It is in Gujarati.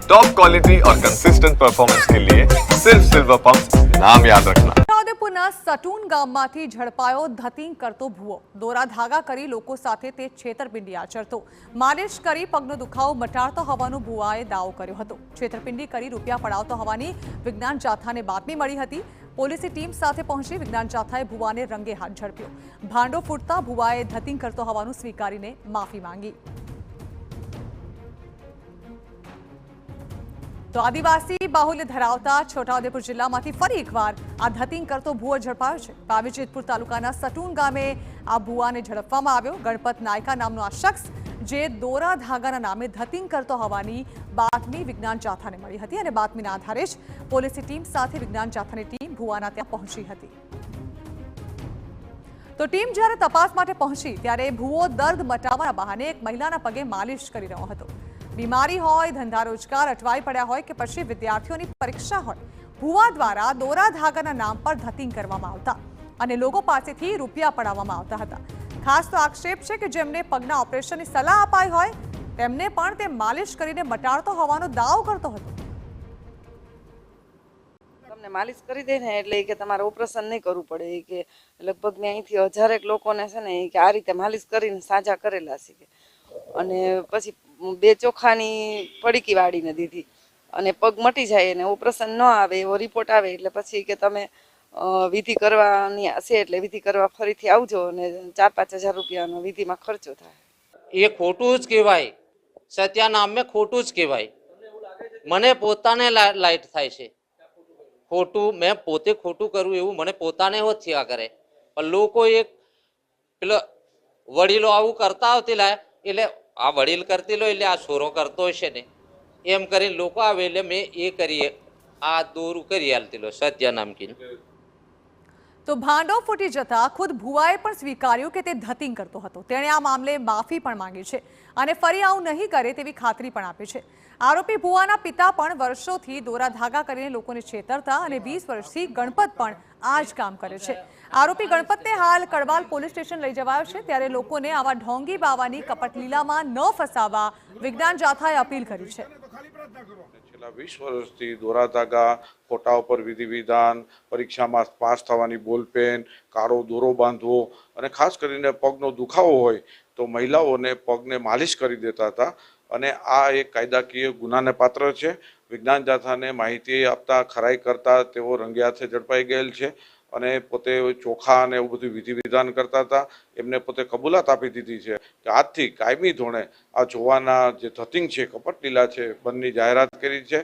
टॉप क्वालिटी और कंसिस्टेंट परफॉर्मेंस के लिए सिर्फ सिल्वर पंप नाम याद रखना। છોટાઉદેપુરના સટુન ગામમાંથી ઝડપાયો ધતિંગ કરતો ભૂવો દોરા ધાગા કરી લોકો સાથે તે છેતરપિંડી આચરતો માલિશ કરી પગનો દુખાવો મટાડતો હોવાનું ભૂવાએ દાવો કર્યો હતો। છેતરપિંડી કરી રૂપિયા પડાવતો હોવાની વિજ્ઞાન જાથાને બાતમી મળી હતી। પોલીસની ટીમ સાથે પહોંચી વિજ્ઞાન જાથાએ ભૂવાને રંગે હાથ ઝડપ્યો। ભાંડો ફૂટતા ભૂવાએ ધતિંગ કરતો હોવાનું સ્વીકારીને માફી માંગી। તો આદિવાસી બાહુલ્ય ધરાવતા છોટાઉદેપુર જિલ્લામાંથી ફરી એકવાર આ ધતિંગ કરતો ભૂવો ઝડપાયો છે। પાવીજેતપુર તાલુકાના સટુન ગામે આ ભૂવાને ઝડપવામાં આવ્યો। ગણપત નાયકા નામનો આ શખ્સ જે દોરા ધાગાના નામે ધતિંગ કરતો હોવાની બાતમી વિજ્ઞાન જાથાને મળી હતી અને બાતમીના આધારે જ પોલીસની ટીમ સાથે વિજ્ઞાન જાથાની ટીમ ભૂવાના ત્યાં પહોંચી હતી। તો ટીમ જ્યારે તપાસ માટે પહોંચી ત્યારે ભૂવો દર્દ મટાવવાના બહાને એક મહિલાના પગે માલિશ કરી રહ્યો હતો। बीमारी होय धंधा रोजगार अटवाई पड़ा होय के पछी विद्यार्थीओनी परीक्षा होय भूवा द्वारा दोरा धागाना नाम पर धतिंग करवामां आवता अने लोगो पासेथी रूपिया पडाववामां आवता हता। खास तो आक्षेप छे के जेमने पगना ऑपरेशननी सलाह अपाई होय तेमने पण ते मालिश करीने मटाडतो होवानो दाવો करतो हतो। તમને માલિશ કરી દે ને એટલે કે તમારે ઓપરેશન નહીં કરવું પડે કે લગભગ મેં અહીંથી 1000 લોકોને છે ને કે આ રીતે માલિશ કરીને સાજા કરેલા છે કે અને પછી બે ચોખાની પડીકી વાળીને દીધી અને પગ મટી જાય અને ઓપરેશન ન આવે એવો રિપોર્ટ આવે એટલે પછી કે તમે વિધિ કરવાની હશે એટલે વિધિ કરવા ફરીથી આવજો અને 4-5 હજાર રૂપિયાનો વિધિમાં ખર્ચો થાય। એ ખોટું જ કહેવાય, સત્યા નામે ખોટું જ કહેવાય। મને પોતાને લાઈટ થાય છે ખોટું, મેં પોતે ખોટું કરું એવું મને પોતાને એવો થયા કરે પણ લોકો એક પેલો વડીલો આવું કરતા આવતી એટલે આ વડીલ કરતી લો એટલે આ છોરો કરતો હશે ને એમ કરીને લોકો આવે એટલે મેં એ કરીએ આ દોરું કરી હાલતી લો સત્ય નામકીન। તો ભાંડો ફૂટી જતા ખુદ ભુવાએ પણ સ્વીકાર્યું કે તે ધતિંગ કરતો હતો। તેણે આ મામલે માફી પણ માંગી છે અને ફરી આવું નહીં કરે તેવી ખાતરી પણ આપી છે। આરોપી ભુવાના પિતા પણ વર્ષોથી દોરા ધાગા કરીને લોકોને છેતરતા અને 20 વર્ષથી ગણપત પણ આ જ કામ કરે છે। આરોપી ગણપતને હાલ કડવાલ પોલીસ સ્ટેશન લઈ જવાયો છે ત્યારે લોકોને આવા ઢોંગી બાવાની કપટલીલામાં ન ફસાવા વિજ્ઞાન જાથાએ અપીલ કરી છે। છેલ્લા 20 વર્ષથી દોરા ધાગા ફોટા ઉપર વિધિ વિધાન પરીક્ષામાં પાસ થવાની બોલપેન કાળો દોરો બાંધવો અને ખાસ કરીને પગનો દુખાવો હોય તો મહિલાઓને પગને માલિશ કરી દેતા હતા અને આ એક કાયદાકીય ગુનાને પાત્ર છે। વિજ્ઞાન જાથાને માહિતી આપતા ખરાઈ કરતા તેઓ રંગે હાથે ઝડપાઈ ગયેલ છે અને પોતે ચોખા અને એવું બધું વિધિ વિધાન કરતા હતા। એમને પોતે કબૂલાત આપી દીધી છે કે આજથી કાયમી ધોરણે આ જોવાના જે ધતિંગ છે કપટ લીલા છે બંધની જાહેરાત કરી છે।